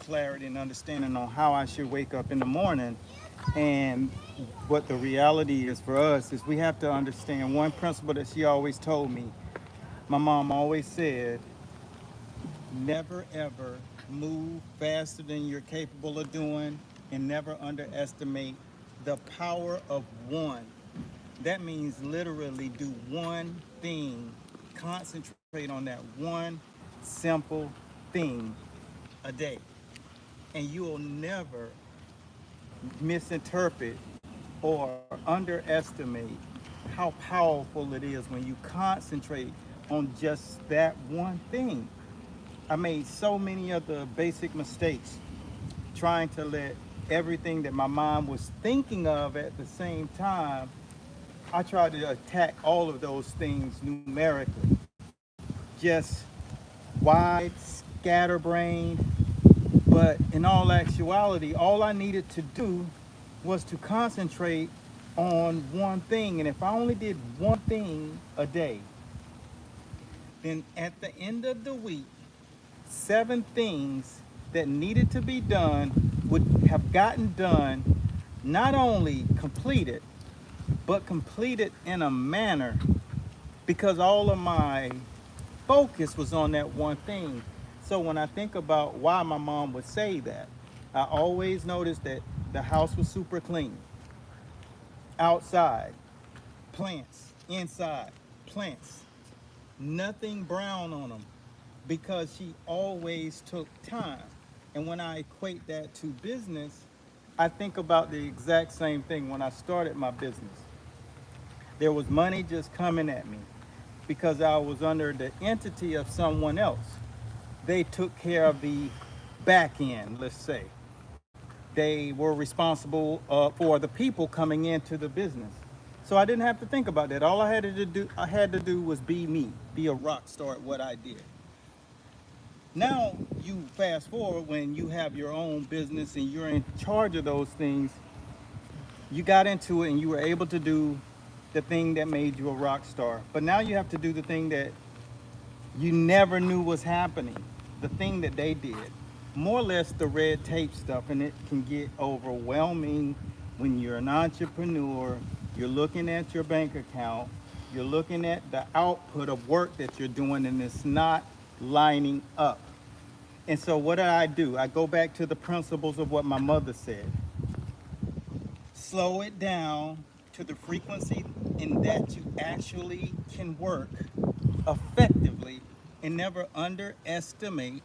clarity and understanding on how I should wake up in the morning. And what the reality is for us is we have to understand one principle that she always told me. My mom always said, never ever move faster than you're capable of doing, and never underestimate the power of one. That means literally do one thing, concentrate on that one simple thing a day, and you'll never misinterpret or underestimate how powerful it is when you concentrate on just that one thing. I made so many of the basic mistakes trying to let everything that my mind was thinking of at the same time. I tried to attack all of those things numerically. Just wide, scatterbrained. But in all actuality, all I needed to do was to concentrate on one thing. And if I only did one thing a day, then at the end of the week, 7 things that needed to be done would have gotten done, not only completed, but completed in a manner, because all of my focus was on that one thing. So when I think about why my mom would say that, I always noticed that the house was super clean. Outside, plants. Inside, plants. Nothing brown on them, because she always took time. And when I equate that to business, I think about the exact same thing when I started my business. There was money just coming at me because I was under the entity of someone else. They took care of the back end, let's say. They were responsible for the people coming into the business. So I didn't have to think about that. All I had to do was be me, be a rock star at what I did. Now you fast forward when you have your own business and you're in charge of those things. You got into it and you were able to do the thing that made you a rock star. But now you have to do the thing that you never knew was happening, the thing that they did. More or less the red tape stuff, and it can get overwhelming when you're an entrepreneur. You're looking at your bank account, you're looking at the output of work that you're doing, and it's not lining up. And so what do? I go back to the principles of what my mother said. Slow it down to the frequency in that you actually can work effectively, and never underestimate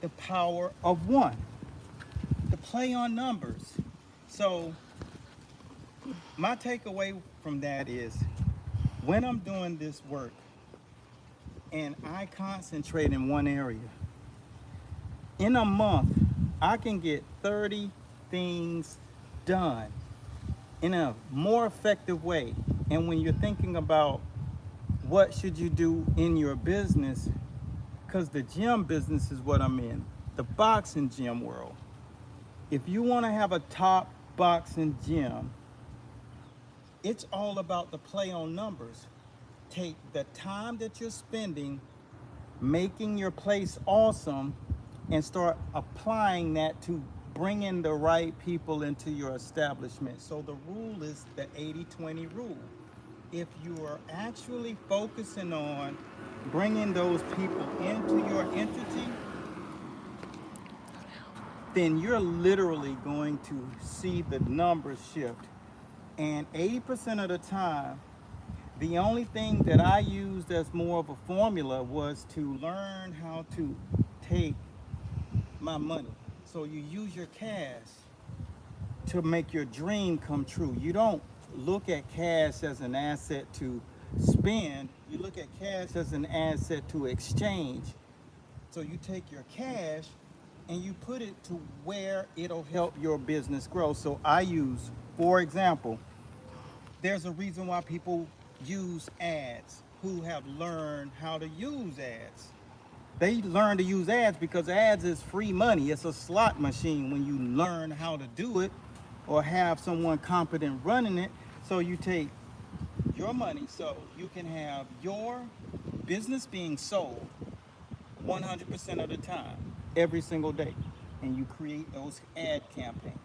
the power of one. The play on numbers. So my takeaway from that is, when I'm doing this work and I concentrate in one area, in a month, I can get 30 things done in a more effective way. And when you're thinking about what should you do in your business, because the gym business is what I'm in, the boxing gym world. If you want to have a top boxing gym, it's all about the play on numbers. Take the time that you're spending making your place awesome and start applying that to bring in the right people into your establishment. So the rule is the 80-20 rule. If you are actually focusing on bringing those people into your entity, then you're literally going to see the numbers shift. And 80% of the time, the only thing that I used as more of a formula was to learn how to take my money. So you use your cash to make your dream come true. You don't look at cash as an asset to spend. You look at cash as an asset to exchange. So you take your cash and you put it to where it'll help your business grow. So I use, for example, there's a reason why people use ads who have learned how to use ads. They learn to use ads because ads is free money. It's a slot machine when you learn how to do it or have someone competent running it. So you take your money so you can have your business being sold 100% of the time, every single day. and you create those ad campaigns.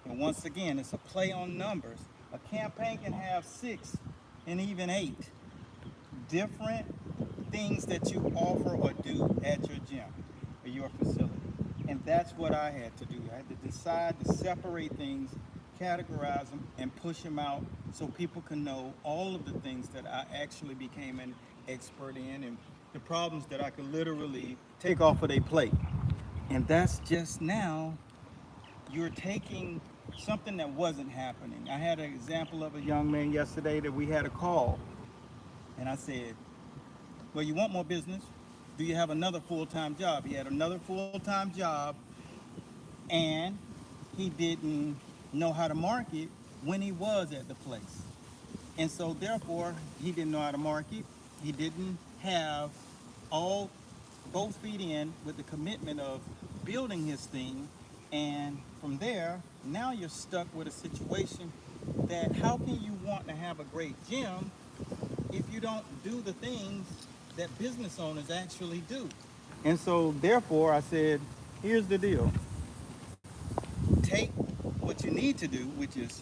And once again, it's a play on numbers. A campaign can have 6 and even 8 different things that you offer or do at your gym or your facility. And that's what I had to do. I had to decide to separate things, categorize them, and push them out so people can know all of the things that I actually became an expert in and the problems that I could literally take off of their plate. And that's just now you're taking something that wasn't happening. I had an example of a young man yesterday that we had a call, and I said, well, you want more business? Do you have another full-time job? He had another full-time job, and he didn't know how to market when he was at the place. And so therefore, he didn't know how to market. He didn't have all both feet in with the commitment of building his thing. And from there, now you're stuck with a situation that how can you want to have a great gym if you don't do the things that business owners actually do? And so therefore I said, here's the deal. Take what you need to do, which is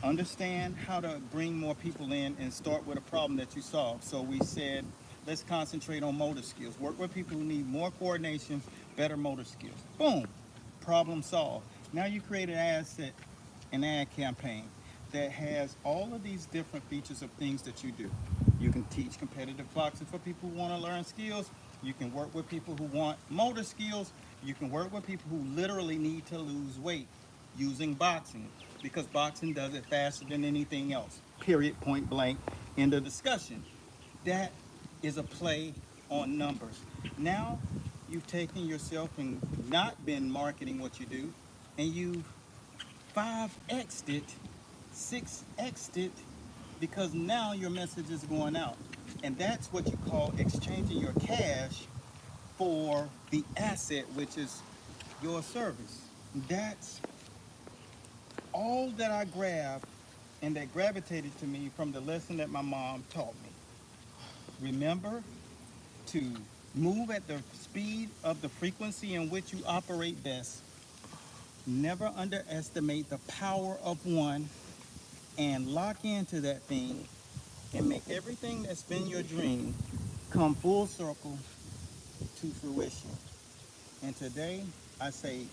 understand how to bring more people in and start with a problem that you solve. So we said, let's concentrate on motor skills. Work with people who need more coordination, better motor skills. Boom, problem solved. Now you create an ad campaign that has all of these different features of things that you do. You can teach competitive boxing for people who want to learn skills. You can work with people who want motor skills. You can work with people who literally need to lose weight using boxing, because boxing does it faster than anything else. Period, point blank, end of discussion. That is a play on numbers. Now you've taken yourself and not been marketing what you do, and you've 5x'd it, 6x'd it, because now your message is going out. And that's what you call exchanging your cash for the asset, which is your service. That's all that I grabbed and that gravitated to me from the lesson that my mom taught me. Remember to move at the speed of the frequency in which you operate best. Never underestimate the power of one, and lock into that thing and make everything that's been your dream come full circle to fruition. And today I say,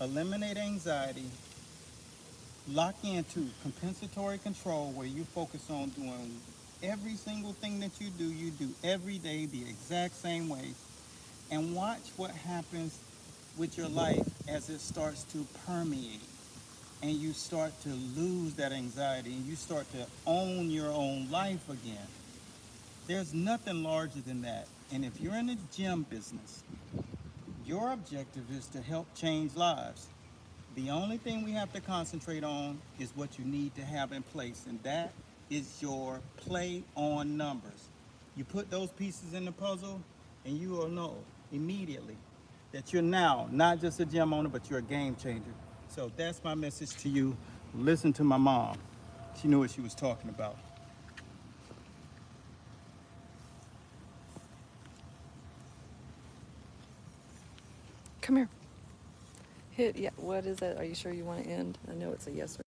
eliminate anxiety, lock into compensatory control, where you focus on doing every single thing that you do every day the exact same way, and watch what happens with your life as it starts to permeate and you start to lose that anxiety and you start to own your own life again. There's nothing larger than that. And if you're in the gym business, your objective is to help change lives. The only thing we have to concentrate on is what you need to have in place, and that is your play on numbers. You put those pieces in the puzzle, and you will know immediately that you're now not just a gym owner, but you're a game changer. So that's my message to you. Listen to my mom. She knew what she was talking about. Come here. Hit, yeah, what is that? Are you sure you want to end? I know it's a yes or